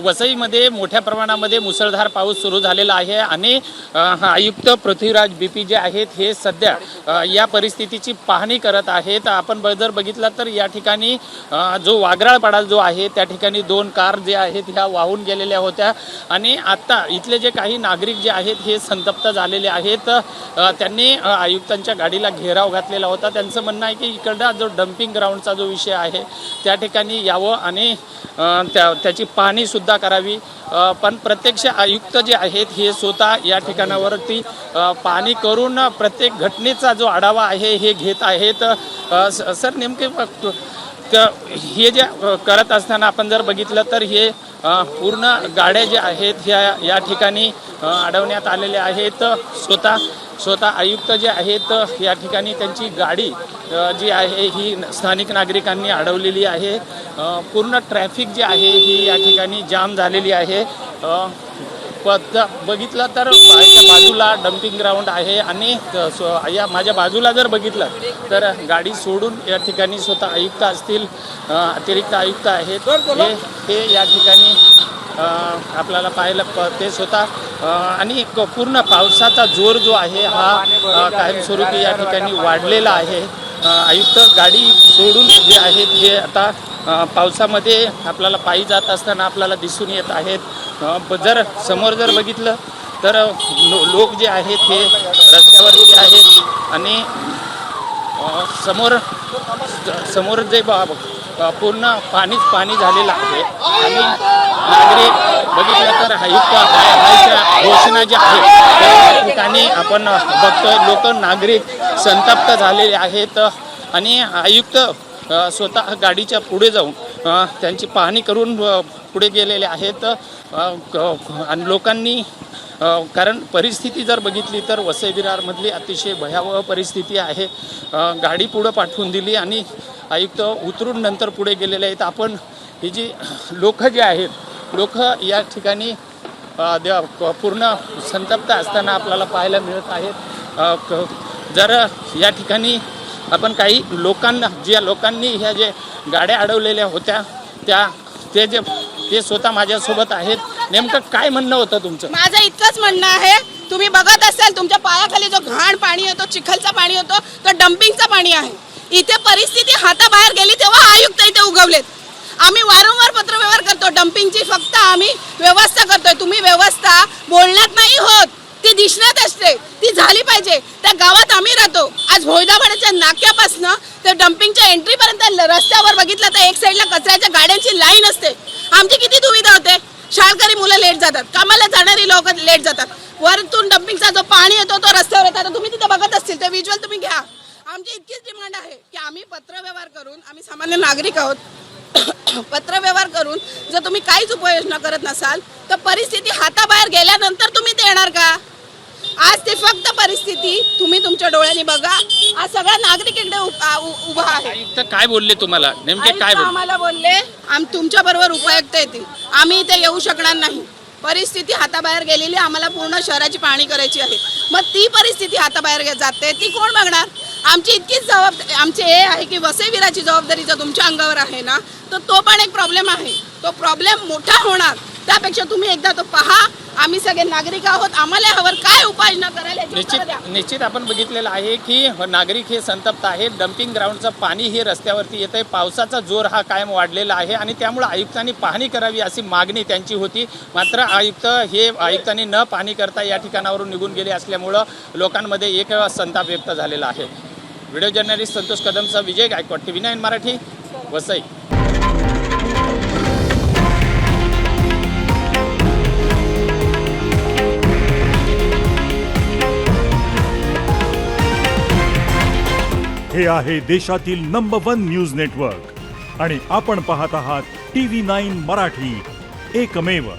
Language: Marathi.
वसईमध्ये मोठ्या प्रमाणामध्ये मुसळधार पाऊस सुरू झालेला आहे आणि आयुक्त पृथ्वीराज बीपी जे आहेत हे सध्या या परिस्थितीची पाहणी करत आहेत। आपण जर बघितलं तर या ठिकाणी जो वागराळपाडा जो आहे त्या ठिकाणी 2 कार जे आहेत ह्या वाहून गेलेल्या होत्या आणि आता इथले जे काही नागरिक जे आहेत हे संतप्त झालेले आहेत। त्यांनी आयुक्तांच्या गाडीला घेराव घातलेला होता। त्यांचं म्हणणं आहे की इकडचा जो डम्पिंग ग्राउंडचा जो विषय आहे त्या ठिकाणी यावं आणि त्याची पाहणीसुद्धा करावी। पण प्रत्यक्ष आयुक्त जे आहेत हे स्वतः या ठिकाणावरती पाहणी करून प्रत्येक घटनेचा जो आढावा आहे हे घेत आहेत। सर नेमके हे जे करत असताना आपण जर बघितलं तर हे पूर्ण गाड्या ज्या आहेत ह्या या ठिकाणी अडवण्यात आलेल्या आहेत। स्वतः आयुक्त जे आहेत या ठिकाणी त्यांची गाडी जी आहे ही स्थानिक नागरिकांनी अडवलेली आहे। पूर्ण ट्रॅफिक जी आहे ही या ठिकाणी जाम झालेली आहे। बघितलं तर बाजूला डम्पिंग ग्राउंड आहे आणि या माझ्या बाजूला जर बघितलं तर गाडी सोडून या ठिकाणी स्वतः आयुक्त असतील, अतिरिक्त आयुक्त आहेत हे या ठिकाणी आपल्याला पाहायला ते स्वतः आणि पूर्ण पावसाचा जोर जो आहे हा कायमस्वरूपी या ठिकाणी वाढलेला आहे। आयुक्त गाडी सोडून जे आहेत हे आता पावसामध्ये आपल्याला पायी जात असताना आपल्याला दिसून येत आहेत। जर समोर जर बघितलं तर लोक जे आहेत हे रस्त्यावरती आहेत आणि समोर जे पूर्ण पाणी झालेलं आहे आणि नागरिक बघितलं तर आयुक्ताच्या घोषणा ज्या आहेत त्या ठिकाणी आपण बघतोय लोक नागरिक संतप्त झालेले आहेत आणि आयुक्त स्वतः गाडीच्या पुढे जाऊन त्यांची पाहणी करून पुढे गेलेले आहेत। आणि लोकांनी कारण परिस्थिती जर बघितली तर वसई विरारमधली अतिशय भयावह परिस्थिती आहे। गाडी पुढं पाठवून दिली आणि आयुक्त उतरून नंतर पुढे गेलेले आहेत। आपण ही जी लोक जे आहेत लोक या ठिकाणी पूर्ण संतप्त असताना आपल्याला पाहायला मिळत आहेत। जर या ठिकाणी आपण काही लोकांना ज्या लोकांनी ह्या जे गाड्या अडवलेल्या होत्या ते स्वतः माझ्यासोबत आहेत। नेमकं काय म्हणणं होतं तुमचं? माझं इतकंच म्हणणं आहे, तुम्ही बघत असाल तुमच्या पायाखाली जो घाण पाणी येतो, चिखलचा पाणी येतो, तो डम्पिंगचं पाणी आहे। इथे परिस्थिती हाताबाहेर गेली तेव्हा आयुक्त इथे उगवलेत। आम्ही वारंवार पत्रव्यवहार करतो, डम्पिंगची फक्त आम्ही व्यवस्था करतोय। तुम्ही व्यवस्था बोलण्यात नाही होत, ती दिसण्यात असते, ती झाली पाहिजे। त्या गावात आम्ही राहतो। आज भोयदावाड्याच्या नाक्यापासनं ते डम्पिंगच्या एंट्रीपर्यंत रस्त्यावर बघितलं तर एक साईडला कचऱ्याच्या गाड्यांची लाईन असते। आमची किती दुविधा होते, शाळकरी मुलं लेट जातात, कामाला जाणारी लोक लेट जातात, वरतून डम्पिंगचा जो पाणी येतो तो रस्त्यावर येतात। तुम्ही तिथे बघत असतील ते व्हिज्युअल तुम्ही घ्या। आमची इतकीच डिमांड आहे की आम्ही पत्रव्यवहार करून, आम्ही सामान्य नागरिक आहोत, पत्रव्यवहार करून जर तुम्ही काहीच उपाययोजना करत नसाल तर परिस्थिती हाताबाहेर गेल्यानंतर तुम्ही ते येणार का? आज ते फक्त परिस्थिती तुम्ही तुमच्या डोळ्यांनी बघा। आज सगळा नागरिक इकडे उभा आहे। आयुक्त काय बोलले तुम्हाला? नेमके काय बोलले? आम्हाला बोलले तुमच्या बरोबर उपायुक्त येतील, आम्ही इथे येऊ शकणार नाही। परिस्थिती हाताबाहेर गेलेली, आम्हाला पूर्ण शहराची पाहणी करायची आहे। मग ती परिस्थिती हाताबाहेर जाते ती कोण बघणार? आमची इतकीच जबाबदारी आमची हे आहे की वसई विराची जबाबदारी जर तुमच्या अंगावर आहे ना तर तो पण एक प्रॉब्लेम आहे। तो प्रॉब्लेम मोठा होणार, त्यापेक्षा तुम्ही एकदा तो पहा। आम्ही सगळे नागरिक आहोत, आम्हाला ह्यावर काय उपाययोजना करायला निश्चित आपण बघितलेलं आहे की नागरिक हे संतप्त आहेत। डम्पिंग ग्राउंडचं पाणी हे रस्त्यावरती येतंय, पावसाचा जोर हा कायम वाढलेला आहे आणि त्यामुळे आयुक्तांनी पाहणी करावी अशी मागणी त्यांची होती। मात्र आयुक्तांनी न पाहणी करता या ठिकाणावरून निघून गेले असल्यामुळं लोकांमध्ये एक संताप व्यक्त झालेला आहे। व्हिडिओ जर्नलिस्ट संतोष कदमचा विजय गायकवाड, TV9 मराठी, वसई। हे आहे देशातील नंबर 1 न्यूज नेटवर्क आणि आपण पाहत आहात TV9 मराठी, एकमेव।